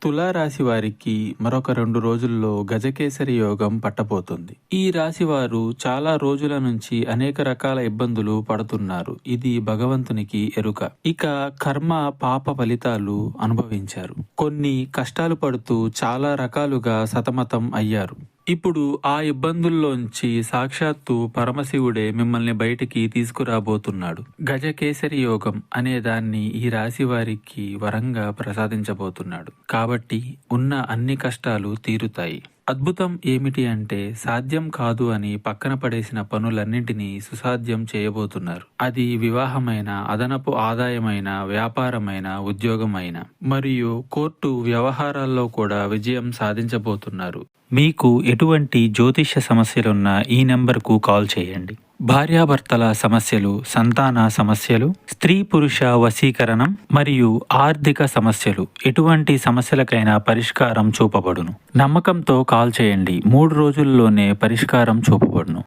తులారాశి వారికి మరొక 2 రోజుల్లో గజకేసరి యోగం పట్టబోతుంది. ఈ రాశివారు చాలా రోజుల నుంచి అనేక రకాల ఇబ్బందులు పడుతున్నారు. ఇది భగవంతునికి ఎరుక. ఇక కర్మ పాప ఫలితాలు అనుభవించారు. కొన్ని కష్టాలు పడుతూ చాలా రకాలుగా సతమతం అయ్యారు. ఇప్పుడు ఆ ఇబ్బందుల్లోంచి సాక్షాత్తు పరమశివుడే మిమ్మల్ని బయటికి తీసుకురాబోతున్నాడు. గజకేసరి యోగం అనే దాన్ని ఈ రాశి వారికి వరంగా ప్రసాదించబోతున్నాడు. కాబట్టి ఉన్న అన్ని కష్టాలు తీరుతాయి. అద్భుతం ఏమిటి అంటే సాధ్యం కాదు అని పక్కన పడేసిన పనులన్నింటినీ సుసాధ్యం చేయబోతున్నారు. అది వివాహమైన, అదనపు ఆదాయమైన, వ్యాపారమైన, ఉద్యోగమైన మరియు కోర్టు వ్యవహారాల్లో కూడా విజయం సాధించబోతున్నారు. మీకు ఎటువంటి జ్యోతిష్య సమస్యలున్నా ఈ నెంబర్కు కాల్ చేయండి. భార్యాభర్తల సమస్యలు, సంతాన సమస్యలు, స్త్రీ పురుష వశీకరణం మరియు ఆర్థిక సమస్యలు, ఎటువంటి సమస్యలకైనా పరిష్కారం చూపబడును. నమ్మకంతో కాల్ చేయండి. 3 రోజుల్లోనే పరిష్కారం చూపబడును.